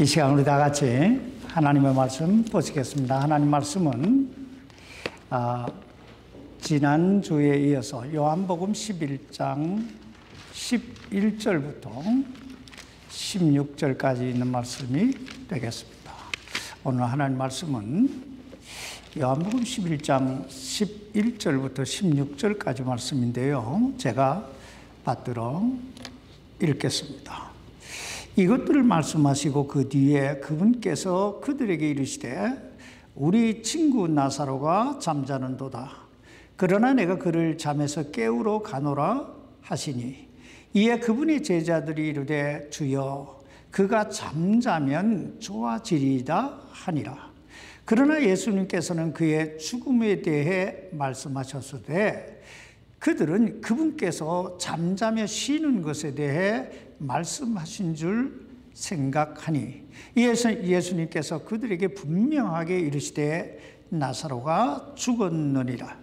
이 시간 우리 다 같이 하나님의 말씀 보시겠습니다. 하나님 말씀은 지난주에 이어서 요한복음 11장 11절부터 16절까지 있는 말씀이 되겠습니다. 오늘 하나님 말씀은 요한복음 11장 11절부터 16절까지 말씀인데요. 제가 받들어 읽겠습니다. 이것들을 말씀하시고 그 뒤에 그분께서 그들에게 이르시되 우리 친구 나사로가 잠자는도다. 그러나 내가 그를 잠에서 깨우러 가노라 하시니 이에 그분의 제자들이 이르되 주여 그가 잠자면 좋아지리이다 하니라. 그러나 예수님께서는 그의 죽음에 대해 말씀하셨으되 그들은 그분께서 잠자며 쉬는 것에 대해 말씀하신 줄 생각하니 예수님께서 그들에게 분명하게 이르시되 나사로가 죽었느니라.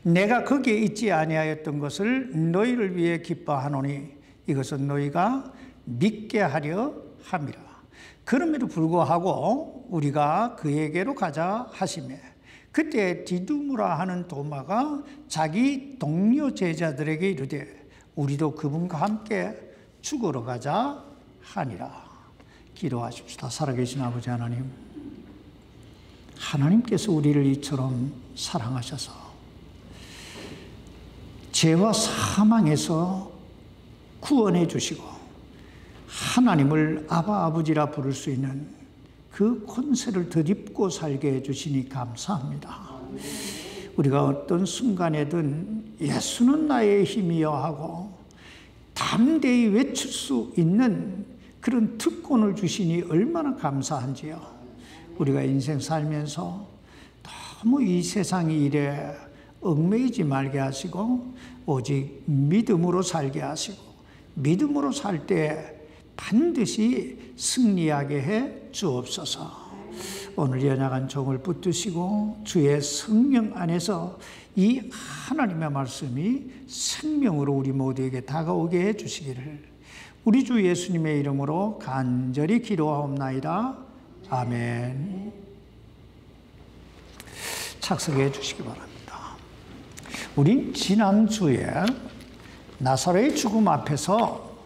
내가 거기에 있지 아니하였던 것을 너희를 위해 기뻐하노니 이것은 너희가 믿게 하려 함이라. 그럼에도 불구하고 우리가 그에게로 가자 하시매 그때 디두무라 하는 도마가 자기 동료 제자들에게 이르되 우리도 그분과 함께 죽으러 가자 하니라. 기도하십시다. 살아계신 아버지 하나님, 하나님께서 우리를 이처럼 사랑하셔서 죄와 사망에서 구원해 주시고 하나님을 아바 아버지라 부를 수 있는 그 권세를 덧입고 살게 해주시니 감사합니다. 우리가 어떤 순간에든 예수는 나의 힘이여 하고 담대히 외칠 수 있는 그런 특권을 주시니 얼마나 감사한지요. 우리가 인생 살면서 너무 이 세상 일에 얽매이지 말게 하시고 오직 믿음으로 살게 하시고 믿음으로 살 때 반드시 승리하게 해 주옵소서. 오늘 연약한 종을 붙드시고 주의 성령 안에서 이 하나님의 말씀이 생명으로 우리 모두에게 다가오게 해 주시기를 우리 주 예수님의 이름으로 간절히 기도하옵나이다. 아멘. 착석해 주시기 바랍니다. 우린 지난주에 나사로의 죽음 앞에서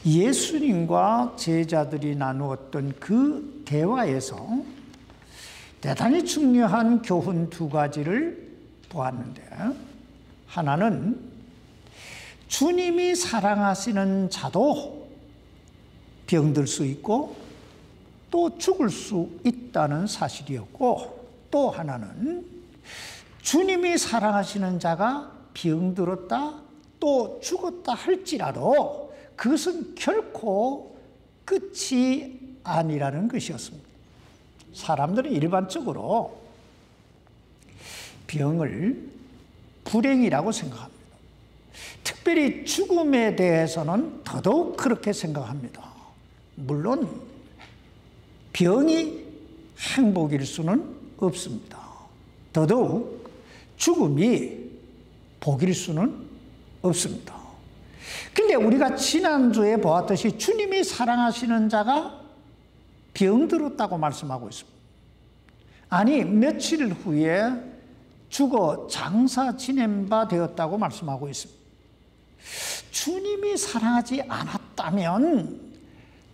예수님과 제자들이 나누었던 그 대화에서 대단히 중요한 교훈 두 가지를 보았는데, 하나는 주님이 사랑하시는 자도 병들 수 있고 또 죽을 수 있다는 사실이었고, 또 하나는 주님이 사랑하시는 자가 병들었다 또 죽었다 할지라도 그것은 결코 끝이 아니라는 것이었습니다. 사람들은 일반적으로 병을 불행이라고 생각합니다. 특별히 죽음에 대해서는 더더욱 그렇게 생각합니다. 물론 병이 행복일 수는 없습니다. 더더욱 죽음이 복일 수는 없습니다. 근데 우리가 지난주에 보았듯이 주님이 사랑하시는 자가 병들었다고 말씀하고 있습니다. 아니, 며칠 후에 죽어 장사 지낸 바 되었다고 말씀하고 있습니다. 주님이 사랑하지 않았다면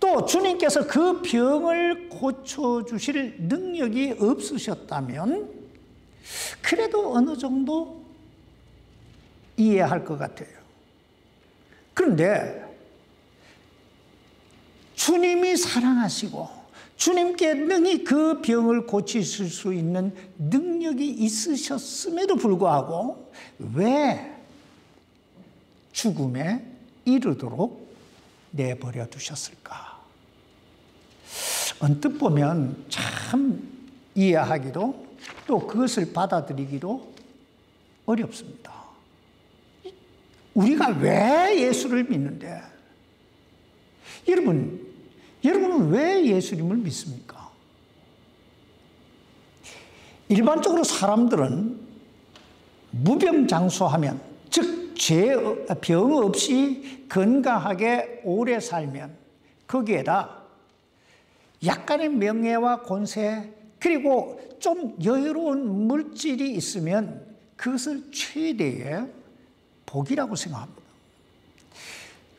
또 주님께서 그 병을 고쳐주실 능력이 없으셨다면 그래도 어느 정도 이해할 것 같아요. 그런데 주님이 사랑하시고 주님께 능히 그 병을 고치실 수 있는 능력이 있으셨음에도 불구하고 왜 죽음에 이르도록 내버려 두셨을까? 언뜻 보면 참 이해하기도 또 그것을 받아들이기도 어렵습니다. 우리가 왜 예수를 믿는데? 여러분은 왜 예수님을 믿습니까? 일반적으로 사람들은 무병장수하면, 즉 병 없이 건강하게 오래 살면 거기에다 약간의 명예와 권세, 그리고 좀 여유로운 물질이 있으면 그것을 최대의 복이라고 생각합니다.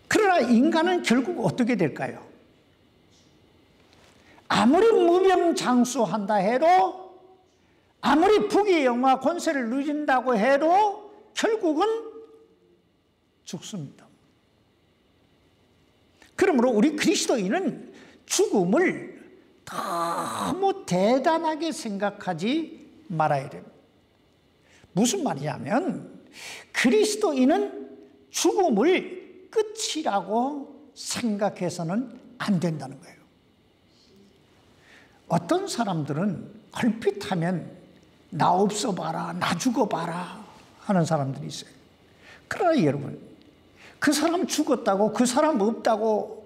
그러나 인간은 결국 어떻게 될까요? 아무리 무병장수한다 해도, 아무리 부귀의 영화 권세를 누린다고 해도 결국은 죽습니다. 그러므로 우리 그리스도인은 죽음을 너무 대단하게 생각하지 말아야 됩니다. 무슨 말이냐면 그리스도인은 죽음을 끝이라고 생각해서는 안 된다는 거예요. 어떤 사람들은 얼핏 하면 나 없어 봐라, 나 죽어 봐라 하는 사람들이 있어요. 그러나 여러분, 그 사람 죽었다고, 그 사람 없다고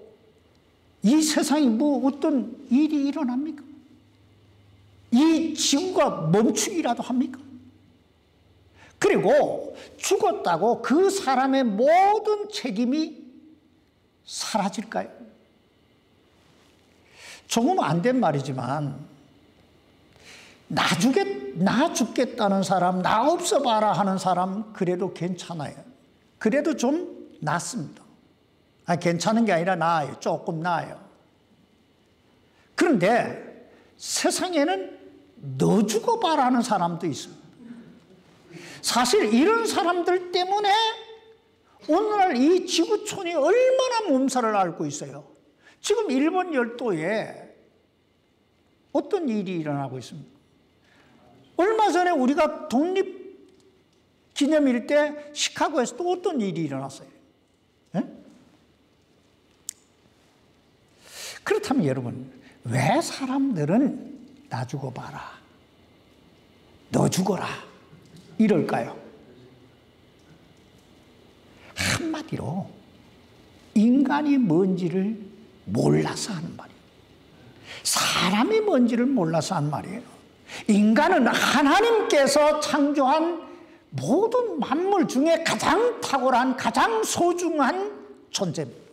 이 세상에 뭐 어떤 일이 일어납니까? 이 지구가 멈추기라도 합니까? 그리고 죽었다고 그 사람의 모든 책임이 사라질까요? 조금 안 된 말이지만 나 죽겠다는 사람, 나 없어 봐라 하는 사람 그래도 괜찮아요. 그래도 좀 낫습니다. 괜찮은 게 아니라 나아요. 조금 나아요. 그런데 세상에는 너 죽어봐라 하는 사람도 있습니다. 사실 이런 사람들 때문에 오늘날 이 지구촌이 얼마나 몸살을 앓고 있어요. 지금 일본 열도에 어떤 일이 일어나고 있습니까? 얼마 전에 우리가 독립기념일 때 시카고에서 또 어떤 일이 일어났어요? 네? 그렇다면 여러분, 왜 사람들은 나 죽어봐라, 너 죽어라 이럴까요? 한마디로 인간이 뭔지를 몰라서 하는 말이에요. 사람이 뭔지를 몰라서 하는 말이에요. 인간은 하나님께서 창조한 모든 만물 중에 가장 탁월한, 가장 소중한 존재입니다.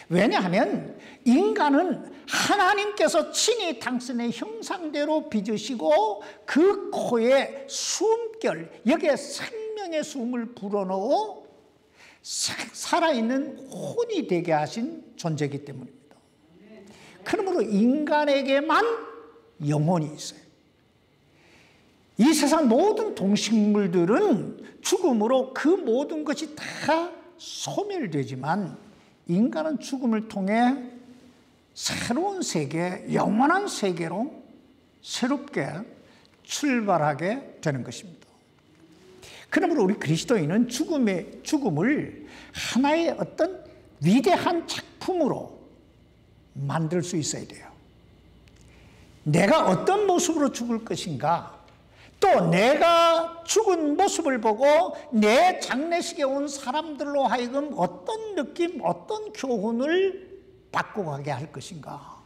왜냐하면 인간은 하나님께서 친히 당신의 형상대로 빚으시고 그 코에 숨결, 여기에 생명의 숨을 불어넣어 살아있는 혼이 되게 하신 존재이기 때문입니다. 그러므로 인간에게만 영혼이 있어요. 이 세상 모든 동식물들은 죽음으로 그 모든 것이 다 소멸되지만 인간은 죽음을 통해 새로운 세계, 영원한 세계로 새롭게 출발하게 되는 것입니다. 그러므로 우리 그리스도인은 죽음을 하나의 어떤 위대한 작품으로 만들 수 있어야 돼요. 내가 어떤 모습으로 죽을 것인가, 또 내가 죽은 모습을 보고 내 장례식에 온 사람들로 하여금 어떤 느낌, 어떤 교훈을 받고 가게 할 것인가.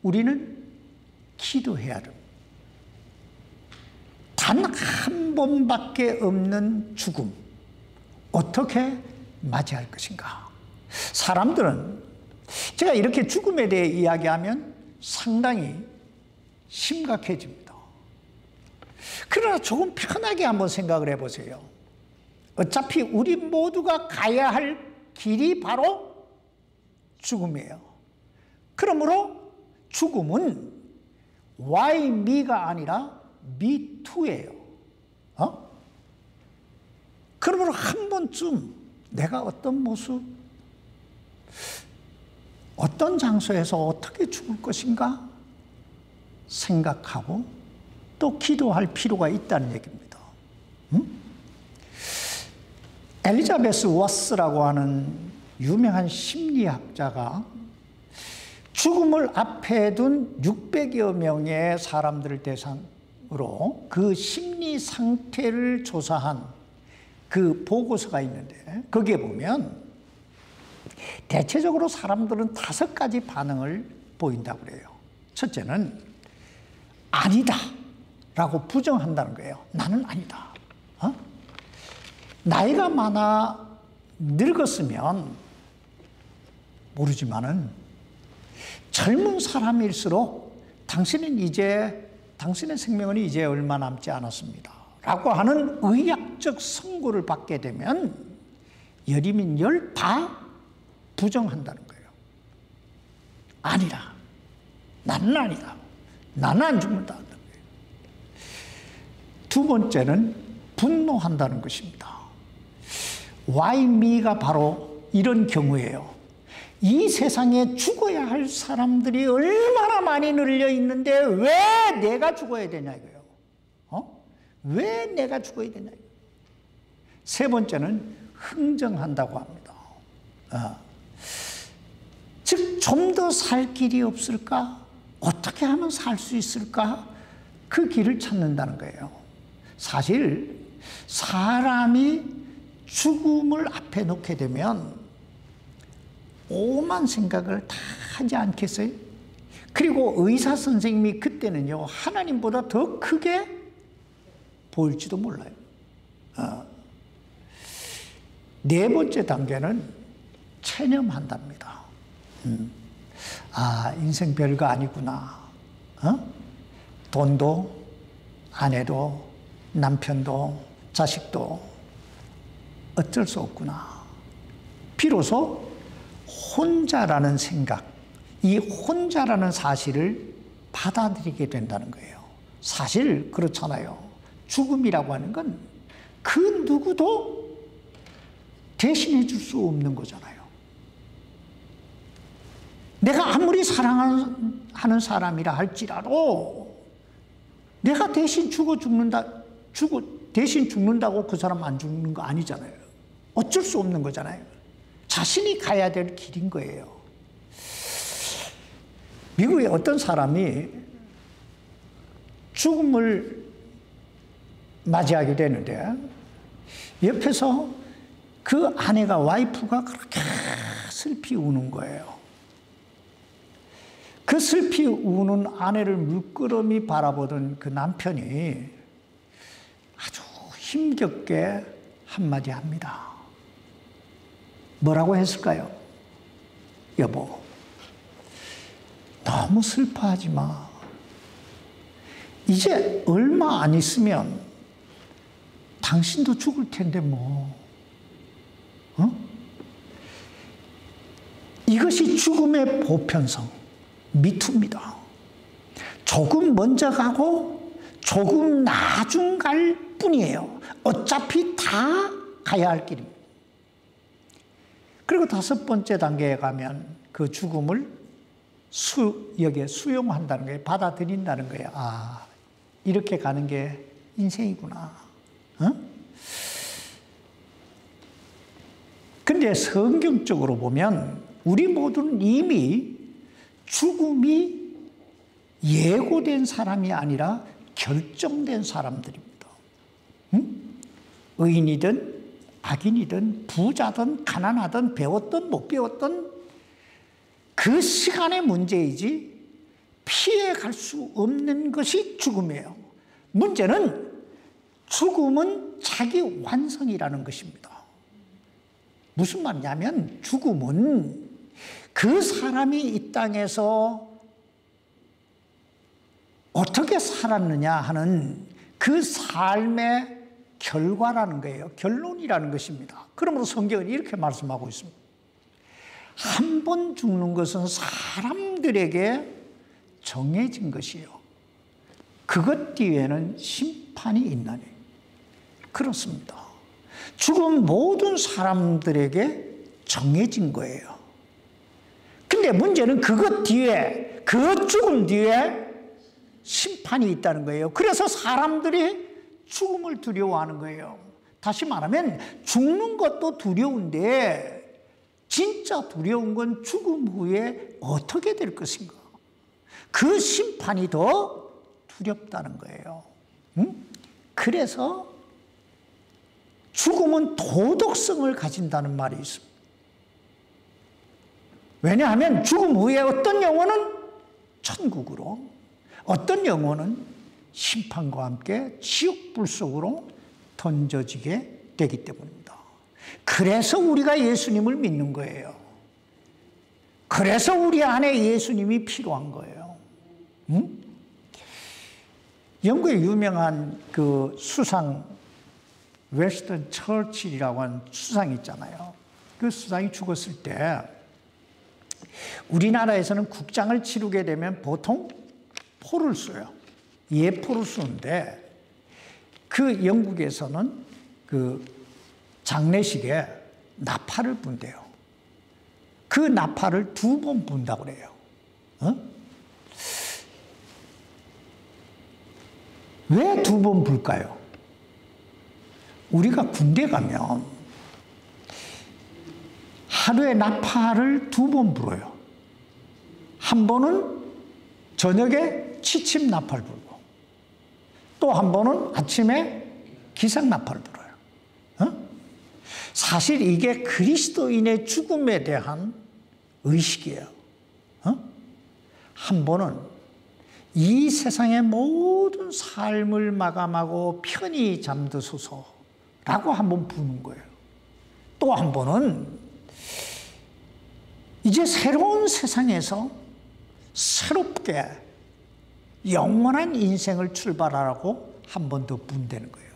우리는 기도해야 합니다. 단 한 번밖에 없는 죽음, 어떻게 맞이할 것인가. 사람들은 제가 이렇게 죽음에 대해 이야기하면 상당히 심각해집니다. 그러나 조금 편하게 한번 생각을 해보세요. 어차피 우리 모두가 가야 할 길이 바로 죽음이에요. 그러므로 죽음은 why me가 아니라 me too예요. 그러므로 한 번쯤 내가 어떤 모습, 어떤 장소에서 어떻게 죽을 것인가 생각하고 또 기도할 필요가 있다는 얘기입니다. 엘리자베스 워스라고 하는 유명한 심리학자가 죽음을 앞에 둔 600여 명의 사람들을 대상으로 그 심리 상태를 조사한 그 보고서가 있는데, 거기에 보면 대체적으로 사람들은 5가지 반응을 보인다고 그래요. 첫째는 아니다 라고 부정한다는 거예요. 나는 아니다. 나이가 많아 늙었으면 모르지만은 젊은 사람일수록 당신의 생명은 이제 얼마 남지 않았습니다 라고 하는 의학적 선고를 받게 되면 열이면 열 다 부정한다는 거예요. 아니라, 나는 아니다, 나는 안 죽는다. 두 번째는 분노한다는 것입니다. Why me가 바로 이런 경우예요. 이 세상에 죽어야 할 사람들이 얼마나 많이 늘려 있는데 왜 내가 죽어야 되냐 이거예요. 왜 내가 죽어야 되냐. 세 번째는 흥정한다고 합니다. 즉, 좀 더 살 길이 없을까? 어떻게 하면 살 수 있을까? 그 길을 찾는다는 거예요. 사실 사람이 죽음을 앞에 놓게 되면 오만 생각을 다 하지 않겠어요? 그리고 의사 선생님이 그때는요, 하나님보다 더 크게 보일지도 몰라요. 네 번째 단계는 체념한답니다. 인생 별거 아니구나. 돈도, 아내도, 남편도, 자식도 어쩔 수 없구나. 비로소 혼자라는 생각, 이 혼자라는 사실을 받아들이게 된다는 거예요. 사실 그렇잖아요. 죽음이라고 하는 건 그 누구도 대신해 줄 수 없는 거잖아요. 내가 아무리 사랑하는 사람이라 할지라도 내가 대신 대신 죽는다고 그 사람 안 죽는 거 아니잖아요. 어쩔 수 없는 거잖아요. 자신이 가야 될 길인 거예요. 미국에 어떤 사람이 죽음을 맞이하게 되는데 옆에서 그 아내가, 와이프가 그렇게 슬피 우는 거예요. 그 슬피 우는 아내를 물끄러미 바라보던 그 남편이 아주 힘겹게 한마디 합니다. 뭐라고 했을까요? 여보, 너무 슬퍼하지 마. 이제 얼마 안 있으면 당신도 죽을 텐데 뭐. 이것이 죽음의 보편성, 미투입니다. 조금 먼저 가고 조금 나중 갈 뿐이에요. 어차피 다 가야 할 길입니다. 그리고 다섯 번째 단계에 가면 그 죽음을 여기에 수용한다는 거예요. 받아들인다는 거예요. 이렇게 가는 게 인생이구나. 근데 성경적으로 보면 우리 모두는 이미 죽음이 예고된 사람이 아니라 결정된 사람들입니다. 의인이든 악인이든 부자든 가난하든 배웠든 못 배웠든 그 시간의 문제이지 피해갈 수 없는 것이 죽음이에요. 문제는 죽음은 자기 완성이라는 것입니다. 무슨 말이냐면 죽음은 그 사람이 이 땅에서 어떻게 살았느냐 하는 그 삶의 결과라는 거예요. 결론이라는 것입니다. 그러므로 성경은 이렇게 말씀하고 있습니다. 한 번 죽는 것은 사람들에게 정해진 것이요. 그것 뒤에는 심판이 있나니. 그렇습니다. 죽은 모든 사람들에게 정해진 거예요. 근데 문제는 그것 뒤에, 그 죽음 뒤에 심판이 있다는 거예요. 그래서 사람들이 죽음을 두려워하는 거예요. 다시 말하면 죽는 것도 두려운데 진짜 두려운 건 죽음 후에 어떻게 될 것인가. 그 심판이 더 두렵다는 거예요. 그래서 죽음은 도덕성을 가진다는 말이 있습니다. 왜냐하면 죽음 후에 어떤 영혼은 천국으로, 어떤 영혼은 심판과 함께 지옥불 속으로 던져지게 되기 때문입니다. 그래서 우리가 예수님을 믿는 거예요. 그래서 우리 안에 예수님이 필요한 거예요. 응? 영국의 유명한 그 수상 웨스턴 처칠이라고 하는 수상이 있잖아요. 그 수상이 죽었을 때 우리나라에서는 국장을 치르게 되면 보통 포를 쏘요. 예포를 쏘는데 그 영국에서는 그 장례식에 나팔을 분대요. 그 나팔을 2번 분다고 그래요. 왜 2번 불까요? 우리가 군대 가면 하루에 나팔을 2번 불어요. 한 번은 저녁에 취침 나팔 불고, 또 한 번은 아침에 기상 나팔 불어요. 사실 이게 그리스도인의 죽음에 대한 의식이에요. 한 번은 이 세상의 모든 삶을 마감하고 편히 잠드소서라고 한 번 부는 거예요. 또 한 번은 이제 새로운 세상에서 새롭게 영원한 인생을 출발하라고 한 번 더 분대는 거예요.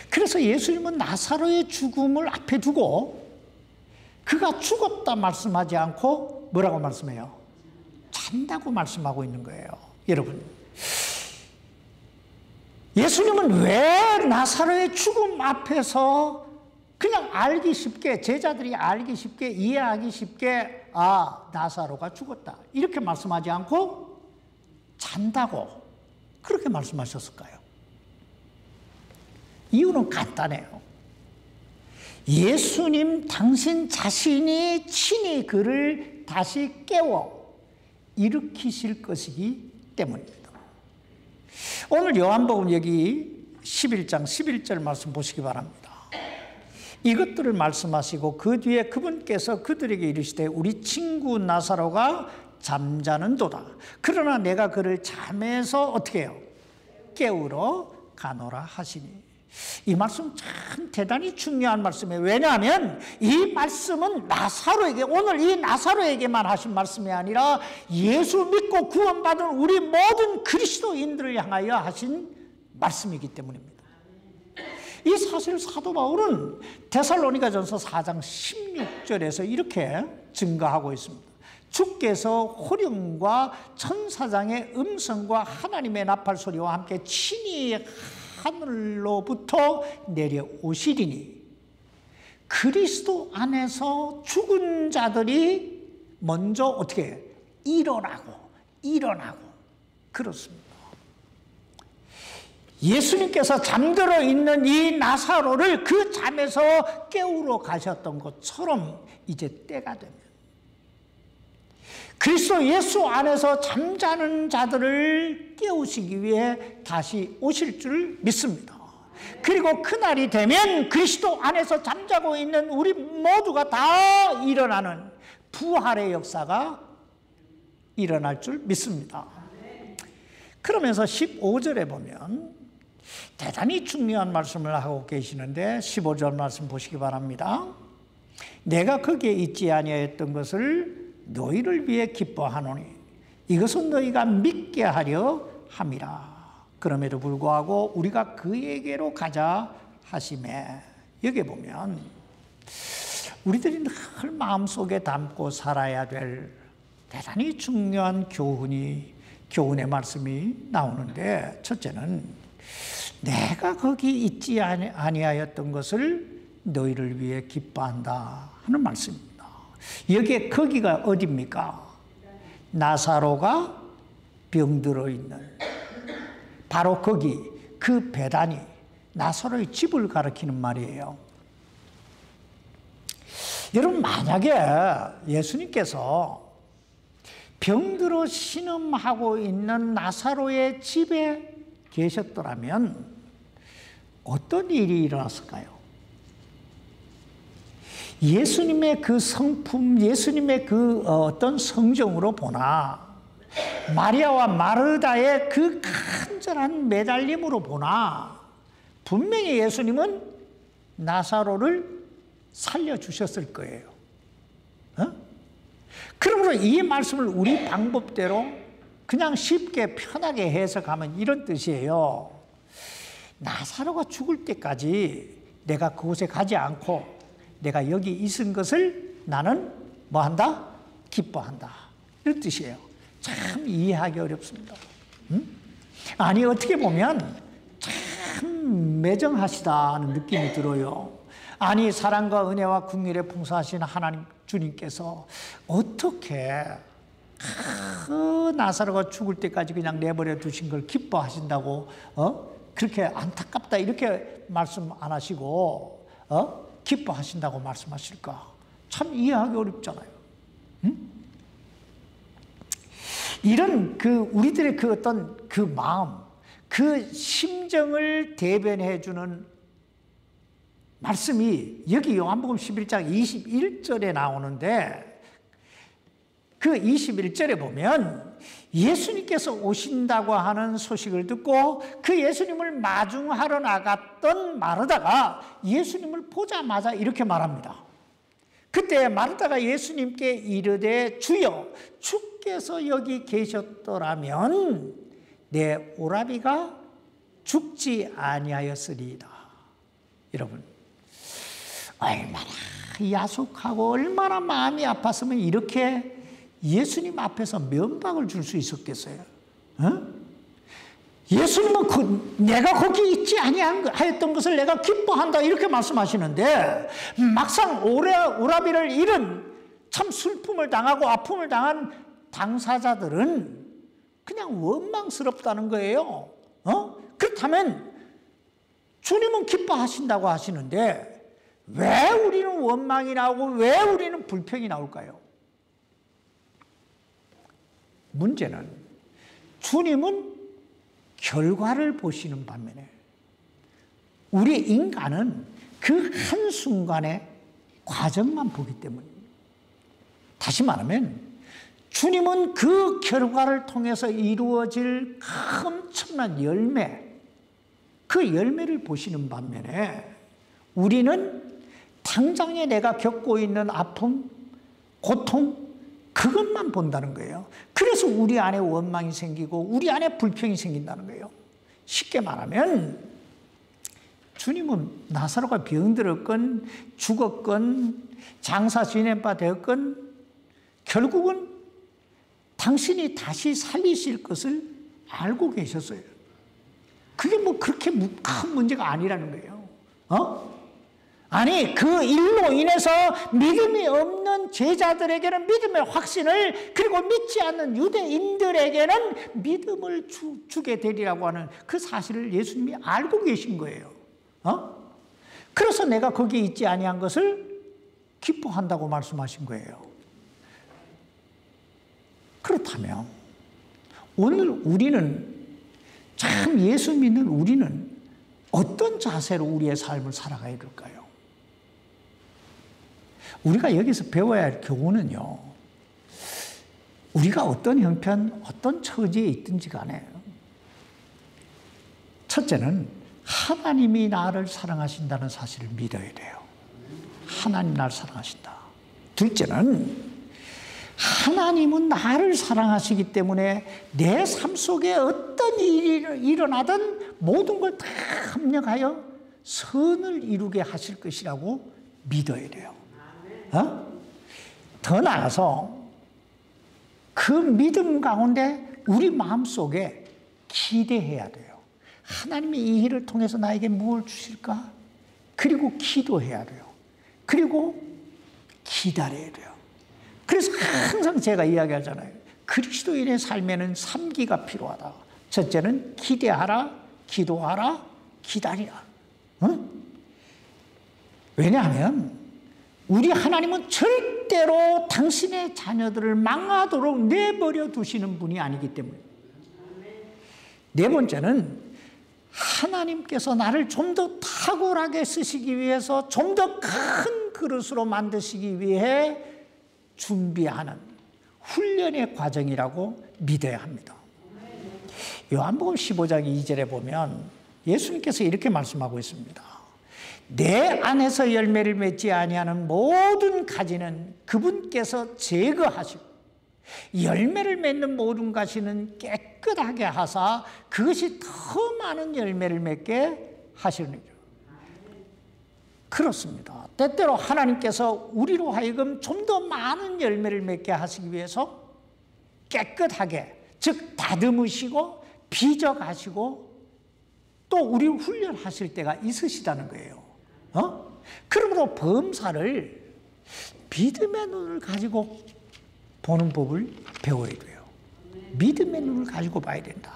그래서 예수님은 나사로의 죽음을 앞에 두고 그가 죽었다 말씀하지 않고 뭐라고 말씀해요? 잔다고 말씀하고 있는 거예요. 여러분, 예수님은 왜 나사로의 죽음 앞에서 그냥 알기 쉽게, 제자들이 알기 쉽게, 이해하기 쉽게, 아, 나사로가 죽었다 이렇게 말씀하지 않고 잔다고 그렇게 말씀하셨을까요? 이유는 간단해요. 예수님 당신 자신이 친히 그를 다시 깨워 일으키실 것이기 때문입니다. 오늘 요한복음 여기 11장 11절 말씀 보시기 바랍니다. 이것들을 말씀하시고 그 뒤에 그분께서 그들에게 이르시되 우리 친구 나사로가 잠자는도다. 그러나 내가 그를 잠에서 어떻게 해요? 깨우러 가노라 하시니. 이 말씀 참 대단히 중요한 말씀이에요. 왜냐하면 이 말씀은 나사로에게, 오늘 이 나사로에게만 하신 말씀이 아니라 예수 믿고 구원받은 우리 모든 그리스도인들을 향하여 하신 말씀이기 때문입니다. 이 사실 사도 바울은 데살로니가전서 4장 16절에서 이렇게 증거하고 있습니다. 주께서 호령과 천사장의 음성과 하나님의 나팔 소리와 함께 친히 하늘로부터 내려오시리니 그리스도 안에서 죽은 자들이 먼저 어떻게 해요? 일어나고 그렇습니다. 예수님께서 잠들어 있는 이 나사로를 그 잠에서 깨우러 가셨던 것처럼 이제 때가 되면 그리스도 예수 안에서 잠자는 자들을 깨우시기 위해 다시 오실 줄 믿습니다. 그리고 그날이 되면 그리스도 안에서 잠자고 있는 우리 모두가 다 일어나는 부활의 역사가 일어날 줄 믿습니다. 그러면서 15절에 보면 대단히 중요한 말씀을 하고 계시는데 15절 말씀 보시기 바랍니다. 내가 거기에 있지 아니하였던 것을 너희를 위해 기뻐하노니 이것은 너희가 믿게 하려 함이라. 그럼에도 불구하고 우리가 그에게로 가자 하시매. 여기 보면 우리들이 늘 마음속에 담고 살아야 될 대단히 중요한 교훈의 말씀이 나오는데, 첫째는 내가 거기 있지 아니하였던 것을 너희를 위해 기뻐한다 하는 말씀입니다. 여기에 거기가 어디입니까? 나사로가 병들어 있는 바로 거기, 그 베다니, 나사로의 집을 가리키는 말이에요. 여러분, 만약에 예수님께서 병들어 신음하고 있는 나사로의 집에 계셨더라면 어떤 일이 일어났을까요? 예수님의 그 성품, 예수님의 그 어떤 성정으로 보나, 마리아와 마르다의 그 간절한 매달림으로 보나, 분명히 예수님은 나사로를 살려주셨을 거예요. 그러므로 이 말씀을 우리 방법대로 그냥 쉽게 편하게 해석하면 이런 뜻이에요. 나사로가 죽을 때까지 내가 그곳에 가지 않고 내가 여기 있은 것을 나는 뭐 한다? 기뻐한다. 이런 뜻이에요. 참 이해하기 어렵습니다. 아니 어떻게 보면 참 매정하시다는 느낌이 들어요. 아니 사랑과 은혜와 긍휼에 풍성하신 하나님 주님께서 어떻게 그 나사로가 죽을 때까지 그냥 내버려 두신 걸 기뻐하신다고 그렇게 안타깝다 이렇게 말씀 안 하시고 기뻐하신다고 말씀하실까? 참 이해하기 어렵잖아요. 이런 우리들의 어떤 마음, 그 심정을 대변해 주는 말씀이 여기 요한복음 11장 21절에 나오는데, 그 21절에 보면 예수님께서 오신다고 하는 소식을 듣고 그 예수님을 마중하러 나갔던 마르다가 예수님을 보자마자 이렇게 말합니다. 그때 마르다가 예수님께 이르되 주여, 주께서 여기 계셨더라면 내 오라비가 죽지 아니하였으리이다. 여러분, 얼마나 야속하고 얼마나 마음이 아팠으면 이렇게 예수님 앞에서 면박을 줄 수 있었겠어요? 예수님은 내가 거기 있지 아니하였던 것을 내가 기뻐한다 이렇게 말씀하시는데, 막상 오라비를 잃은 참 슬픔을 당하고 아픔을 당한 당사자들은 그냥 원망스럽다는 거예요. 그렇다면 주님은 기뻐하신다고 하시는데 왜 우리는 원망이 나오고 왜 우리는 불평이 나올까요? 문제는 주님은 결과를 보시는 반면에 우리 인간은 그 한순간의 과정만 보기 때문입니다. 다시 말하면 주님은 그 결과를 통해서 이루어질 엄청난 열매, 그 열매를 보시는 반면에 우리는 당장에 내가 겪고 있는 아픔, 고통, 그것만 본다는 거예요. 그래서 우리 안에 원망이 생기고 우리 안에 불평이 생긴다는 거예요. 쉽게 말하면 주님은 나사로가 병들었건 죽었건 장사 지낸 바 되었건 결국은 당신이 다시 살리실 것을 알고 계셨어요. 그게 뭐 그렇게 큰 문제가 아니라는 거예요. 아니 그 일로 인해서 믿음이 없는 제자들에게는 믿음의 확신을, 그리고 믿지 않는 유대인들에게는 믿음을 주게 되리라고 하는 그 사실을 예수님이 알고 계신 거예요. 그래서 내가 거기에 있지 아니한 것을 기뻐한다고 말씀하신 거예요. 그렇다면 오늘 우리는, 참 예수 믿는 우리는 어떤 자세로 우리의 삶을 살아가야 될까요? 우리가 여기서 배워야 할 교훈은요, 우리가 어떤 형편, 어떤 처지에 있든지 간에 첫째는 하나님이 나를 사랑하신다는 사실을 믿어야 돼요. 하나님 나를 사랑하신다. 둘째는 하나님은 나를 사랑하시기 때문에 내 삶 속에 어떤 일이 일어나든 모든 걸 다 합력하여 선을 이루게 하실 것이라고 믿어야 돼요. 더 나아가서 그 믿음 가운데 우리 마음속에 기대해야 돼요. 하나님이 이 일을 통해서 나에게 무엇을 주실까? 그리고 기도해야 돼요. 그리고 기다려야 돼요. 그래서 항상 제가 이야기하잖아요. 그리스도인의 삶에는 3기가 필요하다. 첫째는 기대하라, 기도하라, 기다리라. 왜냐하면 우리 하나님은 절대로 당신의 자녀들을 망하도록 내버려 두시는 분이 아니기 때문입니다. 네 번째는 하나님께서 나를 좀 더 탁월하게 쓰시기 위해서 좀 더 큰 그릇으로 만드시기 위해 준비하는 훈련의 과정이라고 믿어야 합니다. 요한복음 15장 2절에 보면 예수님께서 이렇게 말씀하고 있습니다. 내 안에서 열매를 맺지 아니하는 모든 가지는 그분께서 제거하시고 열매를 맺는 모든 가지는 깨끗하게 하사 그것이 더 많은 열매를 맺게 하시는 거죠. 그렇습니다. 때때로 하나님께서 우리로 하여금 좀 더 많은 열매를 맺게 하시기 위해서 깨끗하게, 즉 다듬으시고 비적하시고 또 우리를 훈련하실 때가 있으시다는 거예요. 그러므로 범사를 믿음의 눈을 가지고 보는 법을 배워야 돼요. 믿음의 눈을 가지고 봐야 된다.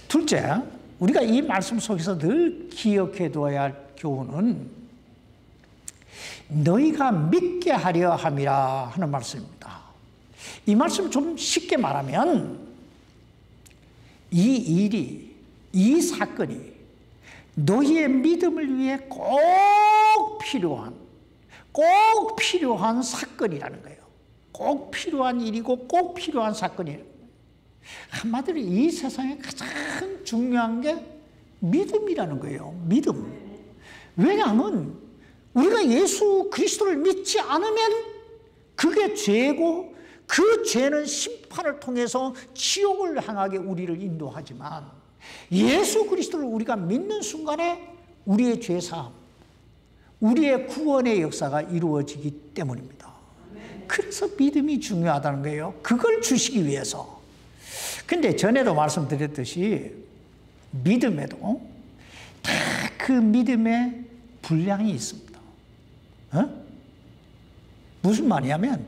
둘째, 우리가 이 말씀 속에서 늘 기억해 두어야 할 교훈은 너희가 믿게 하려 함이라 하는 말씀입니다. 이 말씀 좀 쉽게 말하면 이 일이, 이 사건이 너희의 믿음을 위해 꼭 필요한 사건이라는 거예요. 꼭 필요한 일이고 꼭 필요한 사건이에요. 한마디로 이 세상에 가장 중요한 게 믿음이라는 거예요. 믿음. 왜냐하면 우리가 예수 그리스도를 믿지 않으면 그게 죄고 그 죄는 심판을 통해서 지옥을 향하게 우리를 인도하지만 예수 그리스도를 우리가 믿는 순간에 우리의 죄사함, 우리의 구원의 역사가 이루어지기 때문입니다. 그래서 믿음이 중요하다는 거예요. 그걸 주시기 위해서. 근데 전에도 말씀드렸듯이 믿음에도 다 그 믿음의 분량이 있습니다. 무슨 말이냐면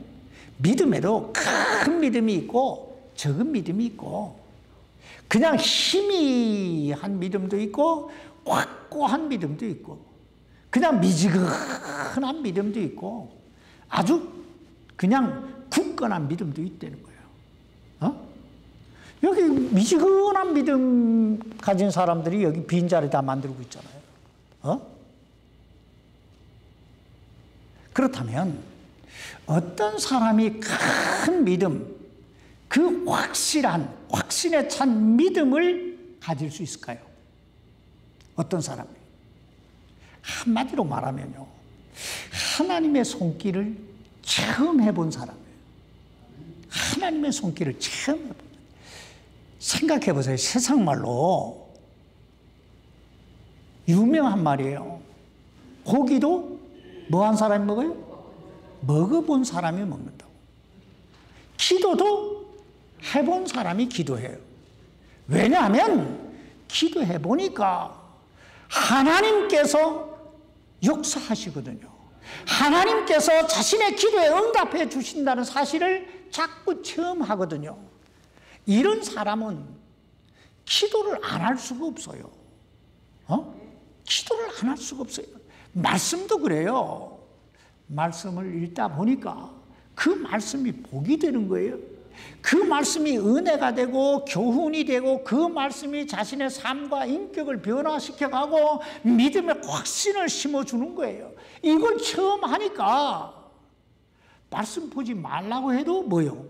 믿음에도 큰 믿음이 있고 적은 믿음이 있고 그냥 희미한 믿음도 있고 확고한 믿음도 있고 그냥 미지근한 믿음도 있고 아주 그냥 굳건한 믿음도 있다는 거예요. 여기 미지근한 믿음 가진 사람들이 여기 빈자리 다 만들고 있잖아요. 그렇다면 어떤 사람이 큰 믿음, 그 확신에 찬 믿음을 가질 수 있을까요? 어떤 사람이? 한마디로 말하면요, 하나님의 손길을 처음 해본 사람이에요. 하나님의 손길을 처음 해본 사람. 생각해 보세요. 세상 말로 유명한 말이에요. 고기도 뭐 한 사람이 먹어요? 먹어본 사람이 먹는다고. 기도도 해본 사람이 기도해요. 왜냐하면 기도해 보니까 하나님께서 역사하시거든요. 하나님께서 자신의 기도에 응답해 주신다는 사실을 자꾸 체험하거든요. 이런 사람은 기도를 안 할 수가 없어요. 기도를 안 할 수가 없어요. 말씀도 그래요. 말씀을 읽다 보니까 그 말씀이 복이 되는 거예요. 그 말씀이 은혜가 되고 교훈이 되고 그 말씀이 자신의 삶과 인격을 변화시켜가고 믿음의 확신을 심어주는 거예요. 이걸 처음 하니까 말씀 보지 말라고 해도 뭐요?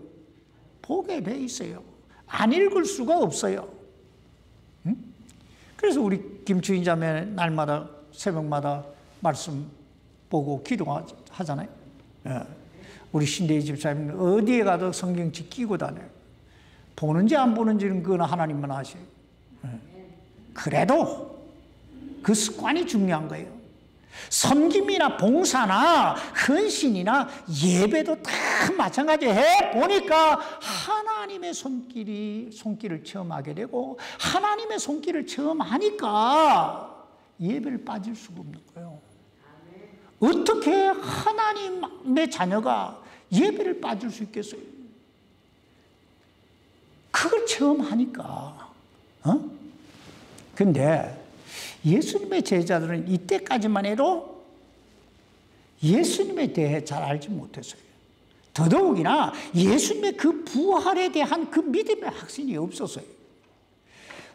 보게 돼 있어요. 안 읽을 수가 없어요. 그래서 우리 김추인 자매 날마다 새벽마다 말씀 보고 기도하잖아요. 우리 신대희 집사님은 어디에 가도 성경책 끼고 다녀요. 보는지 안 보는지는 그건 하나님만 아셔요. 그래도 그 습관이 중요한 거예요. 섬김이나 봉사나 헌신이나 예배도 다 마찬가지 해보니까 하나님의 손길을 처음 하게 되고 하나님의 손길을 처음 하니까 예배를 빠질 수가 없는 거예요. 어떻게 하나님의 자녀가 예배를 빠질 수 있겠어요? 그걸 처음 하니까. 근데 예수님의 제자들은 이때까지만 해도 예수님에 대해 잘 알지 못했어요. 더더욱이나 예수님의 그 부활에 대한 그 믿음의 확신이 없었어요.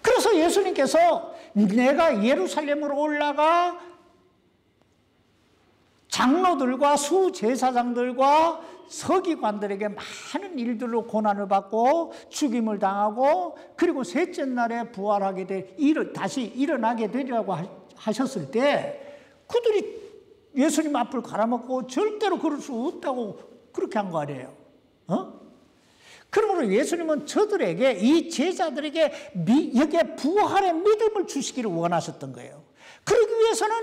그래서 예수님께서 내가 예루살렘으로 올라가 장로들과 수제사장들과 서기관들에게 많은 일들로 고난을 받고 죽임을 당하고 그리고 셋째 날에 부활하게 다시 일어나게 되리라고 하셨을 때 그들이 예수님 앞을 갈아먹고 절대로 그럴 수 없다고 그렇게 한 거 아니에요. 그러므로 예수님은 저들에게, 이 제자들에게 여기에 부활의 믿음을 주시기를 원하셨던 거예요. 그러기 위해서는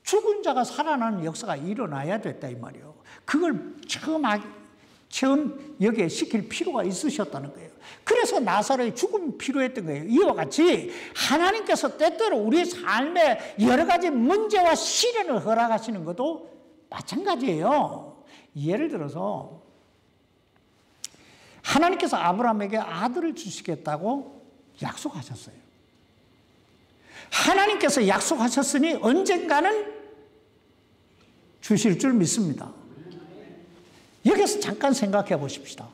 죽은 자가 살아나는 역사가 일어나야 됐다 이 말이에요. 그걸 처음 여기에 시킬 필요가 있으셨다는 거예요. 그래서 나사로의 죽음이 필요했던 거예요. 이와 같이 하나님께서 때때로 우리의 삶에 여러 가지 문제와 시련을 허락하시는 것도 마찬가지예요. 예를 들어서 하나님께서 아브라함에게 아들을 주시겠다고 약속하셨어요. 하나님께서 약속하셨으니 언젠가는 주실 줄 믿습니다. 여기서 잠깐 생각해 보십시다.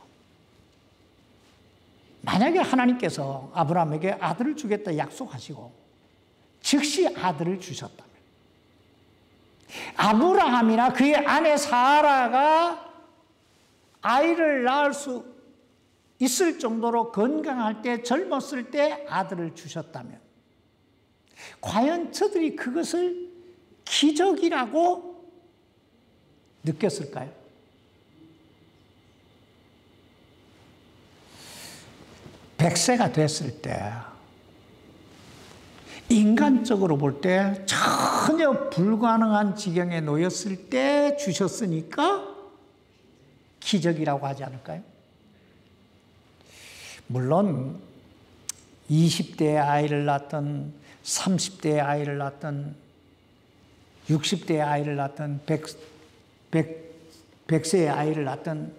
만약에 하나님께서 아브라함에게 아들을 주겠다 약속하시고 즉시 아들을 주셨다면, 아브라함이나 그의 아내 사라가 아이를 낳을 수 있을 정도로 건강할 때, 젊었을 때 아들을 주셨다면, 과연 저들이 그것을 기적이라고 느꼈을까요? 100세가 됐을 때, 인간적으로 볼 때 전혀 불가능한 지경에 놓였을 때 주셨으니까 기적이라고 하지 않을까요? 물론 20대에 아이를 낳든 30대에 아이를 낳든 60대에 아이를 낳든 100세의 아이를 낳든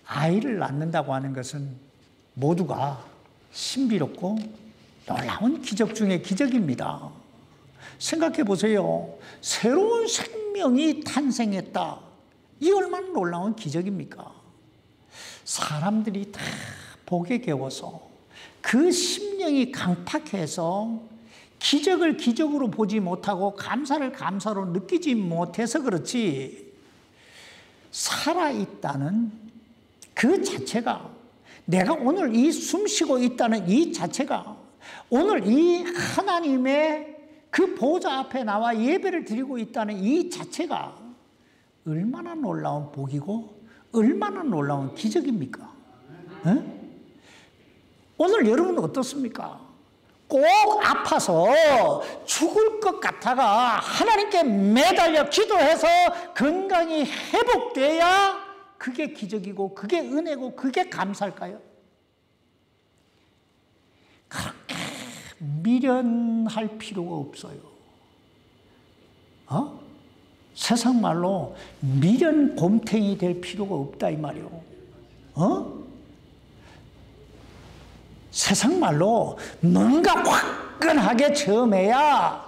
아이를 낳는다고 하는 것은 모두가 신비롭고 놀라운 기적 중의 기적입니다. 생각해 보세요. 새로운 생명이 탄생했다. 이 얼마나 놀라운 기적입니까? 사람들이 다 복에 겨워서 그 심령이 강팍해서 기적을 기적으로 보지 못하고 감사를 감사로 느끼지 못해서 그렇지, 살아있다는 그 자체가, 내가 오늘 이 숨쉬고 있다는 이 자체가, 오늘 이 하나님의 그 보좌 앞에 나와 예배를 드리고 있다는 이 자체가 얼마나 놀라운 복이고 얼마나 놀라운 기적입니까? 에? 오늘 여러분은 어떻습니까? 꼭 아파서 죽을 것 같아가 하나님께 매달려 기도해서 건강이 회복돼야 그게 기적이고 그게 은혜고 그게 감사일까요? 그렇게 미련할 필요가 없어요. 세상 말로 미련 곰탱이 될 필요가 없다 이 말이요. 세상 말로 뭔가 화끈하게 처음에야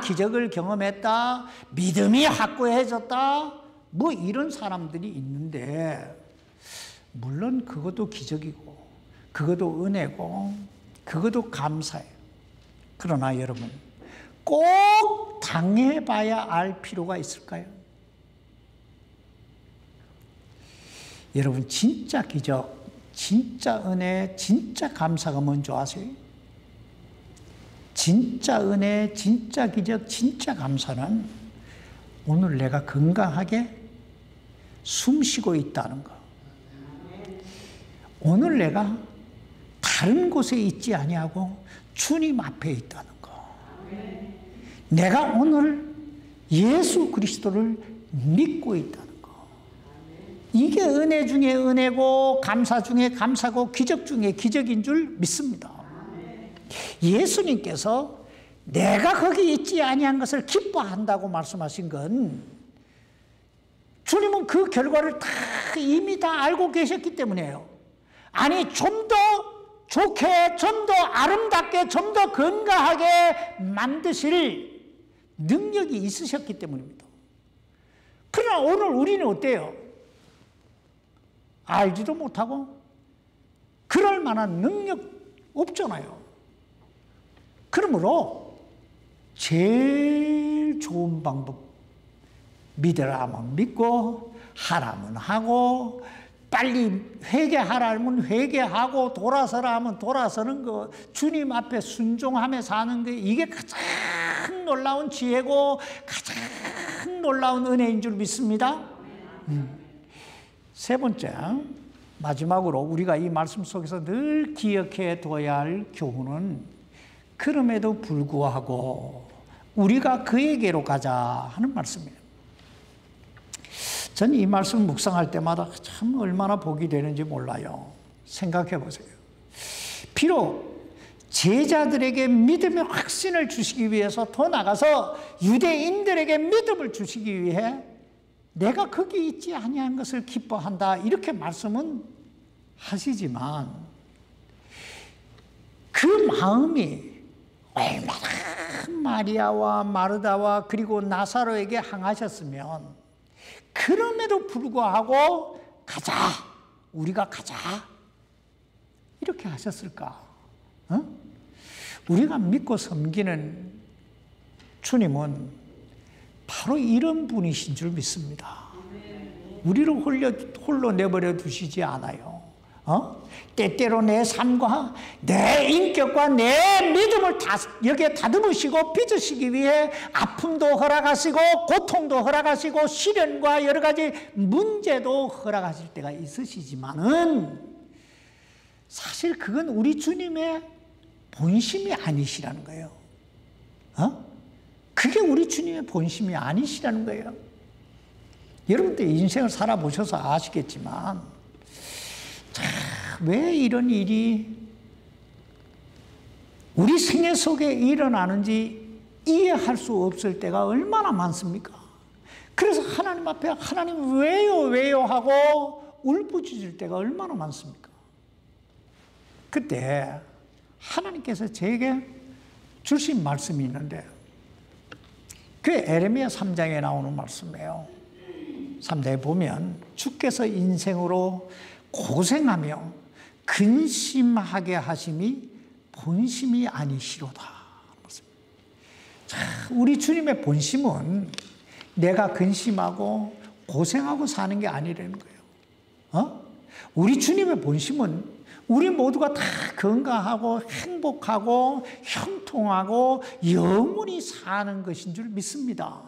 기적을 경험했다, 믿음이 확고해졌다, 뭐 이런 사람들이 있는데, 물론 그것도 기적이고 그것도 은혜고 그것도 감사해요. 그러나 여러분, 꼭 당해봐야 알 필요가 있을까요? 여러분, 진짜 기적, 진짜 은혜, 진짜 감사가 뭔지 아세요? 진짜 은혜, 진짜 기적, 진짜 감사는 오늘 내가 건강하게 숨쉬고 있다는 거, 오늘 내가 다른 곳에 있지 아니하고 주님 앞에 있다는 거, 내가 오늘 예수 그리스도를 믿고 있다는 거, 이게 은혜 중에 은혜고 감사 중에 감사고 기적 중에 기적인 줄 믿습니다. 예수님께서 내가 거기 있지 아니한 것을 기뻐한다고 말씀하신 건, 주님은 그 결과를 다 이미 다 알고 계셨기 때문이에요. 아니, 좀 더 좋게, 좀 더 아름답게, 좀 더 건강하게 만드실 능력이 있으셨기 때문입니다. 그러나 오늘 우리는 어때요? 알지도 못하고 그럴 만한 능력 없잖아요. 그러므로 제일 좋은 방법, 믿으라면 믿고 하라면 하고 빨리 회개하라면 회개하고 돌아서라 하면 돌아서는 거, 주님 앞에 순종하며 사는 게 이게 가장 놀라운 지혜고 가장 놀라운 은혜인 줄 믿습니다. 세 번째, 마지막으로 우리가 이 말씀 속에서 늘 기억해 둬야 할 교훈은 그럼에도 불구하고 우리가 그에게로 가자 하는 말씀이에요. 저는 이 말씀을 묵상할 때마다 참 얼마나 복이 되는지 몰라요. 생각해 보세요. 비록 제자들에게 믿음의 확신을 주시기 위해서 더 나가서 유대인들에게 믿음을 주시기 위해 내가 거기 있지 아니한 것을 기뻐한다 이렇게 말씀은 하시지만 그 마음이 얼마나 마리아와 마르다와 그리고 나사로에게 향하셨으면 그럼에도 불구하고 가자, 우리가 가자 이렇게 하셨을까? 우리가 믿고 섬기는 주님은 바로 이런 분이신 줄 믿습니다. 우리를 홀로 내버려 두시지 않아요. 때때로 내 삶과 내 인격과 내 믿음을 여기에 다듬으시고 빚으시기 위해 아픔도 허락하시고 고통도 허락하시고 시련과 여러 가지 문제도 허락하실 때가 있으시지만은 사실 그건 우리 주님의 본심이 아니시라는 거예요. 그게 우리 주님의 본심이 아니시라는 거예요. 여러분들 인생을 살아보셔서 아시겠지만 왜 이런 일이 우리 생애 속에 일어나는지 이해할 수 없을 때가 얼마나 많습니까? 그래서 하나님 앞에 하나님 왜요 하고 울부짖을 때가 얼마나 많습니까? 그때 하나님께서 제게 주신 말씀이 있는데 그게 에레미야 3장에 나오는 말씀이에요. 3장에 보면 주께서 인생으로 고생하며 근심하게 하심이 본심이 아니시로다. 자, 우리 주님의 본심은 내가 근심하고 고생하고 사는 게 아니라는 거예요. 우리 주님의 본심은 우리 모두가 다 건강하고 행복하고 형통하고 영원히 사는 것인 줄 믿습니다.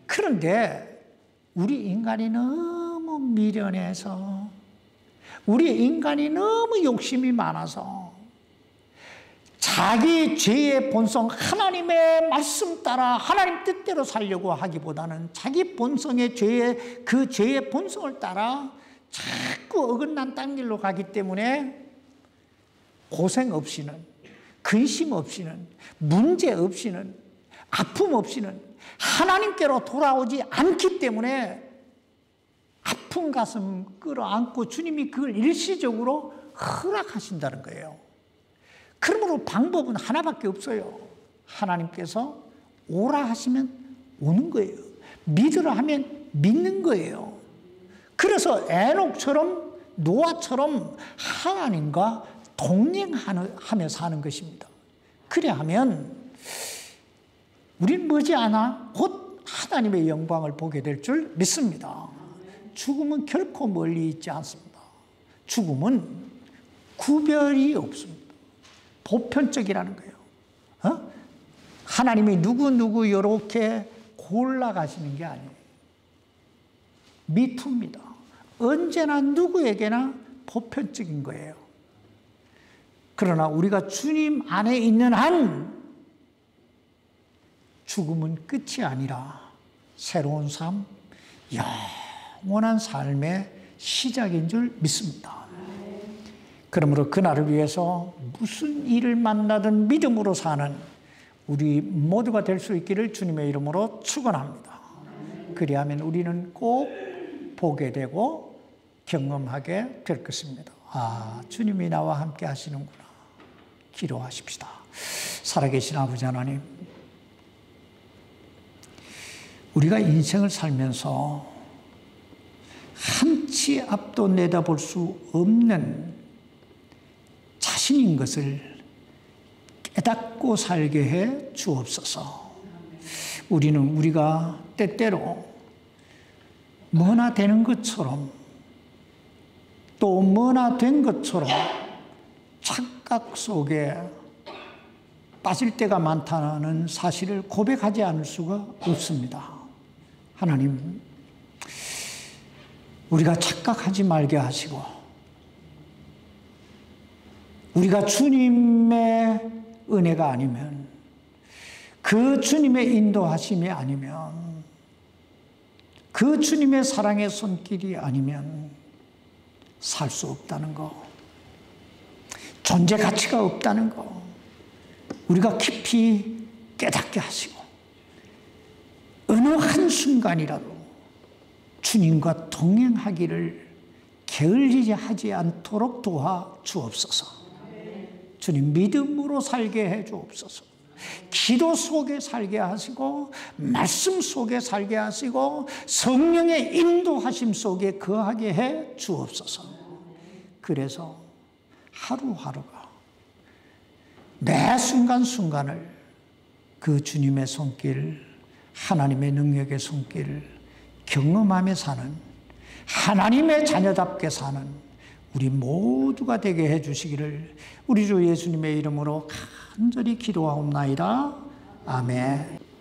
그런데 우리 인간이 너무 미련해서 우리 인간이 너무 욕심이 많아서 자기 죄의 본성, 하나님의 말씀 따라 하나님 뜻대로 살려고 하기보다는 자기 본성의 그 죄의 본성을 따라 자꾸 어긋난 딴 길로 가기 때문에 고생 없이는, 근심 없이는, 문제 없이는, 아픔 없이는 하나님께로 돌아오지 않기 때문에 아픈 가슴 끌어안고 주님이 그걸 일시적으로 허락하신다는 거예요. 그러므로 방법은 하나밖에 없어요. 하나님께서 오라 하시면 오는 거예요. 믿으라 하면 믿는 거예요. 그래서 에녹처럼 노아처럼 하나님과 동행하며 사는 것입니다. 그래야 하면 우린 머지않아 곧 하나님의 영광을 보게 될 줄 믿습니다. 죽음은 결코 멀리 있지 않습니다. 죽음은 구별이 없습니다. 보편적이라는 거예요. 하나님이 누구 이렇게 골라가시는 게 아니에요. 미투입니다. 언제나 누구에게나 보편적인 거예요. 그러나 우리가 주님 안에 있는 한 죽음은 끝이 아니라 새로운 삶, 영원한 삶의 시작인 줄 믿습니다. 그러므로 그날을 위해서 무슨 일을 만나든 믿음으로 사는 우리 모두가 될 수 있기를 주님의 이름으로 축원합니다. 그리하면 우리는 꼭 보게 되고 경험하게 될 것입니다. 주님이 나와 함께 하시는구나. 기도하십시다. 살아계신 아버지 하나님, 우리가 인생을 살면서 한치 앞도 내다볼 수 없는 자신인 것을 깨닫고 살게 해 주옵소서. 우리는 우리가 때때로 뭐나 되는 것처럼 또 뭐나 된 것처럼 착각 속에 빠질 때가 많다는 사실을 고백하지 않을 수가 없습니다. 하나님, 우리가 착각하지 말게 하시고, 우리가 주님의 은혜가 아니면, 그 주님의 인도하심이 아니면, 그 주님의 사랑의 손길이 아니면 살 수 없다는 거, 존재 가치가 없다는 거, 우리가 깊이 깨닫게 하시고, 어느 한순간이라도 주님과 동행하기를 게을리지 하지 않도록 도와 주옵소서. 주님, 믿음으로 살게 해 주옵소서. 기도 속에 살게 하시고, 말씀 속에 살게 하시고, 성령의 인도하심 속에 거하게 해 주옵소서. 그래서 하루하루가, 매 순간순간을 그 주님의 손길, 하나님의 능력의 손길을 경험하며 사는, 하나님의 자녀답게 사는 우리 모두가 되게 해 주시기를 우리 주 예수님의 이름으로 간절히 기도하옵나이다. 아멘.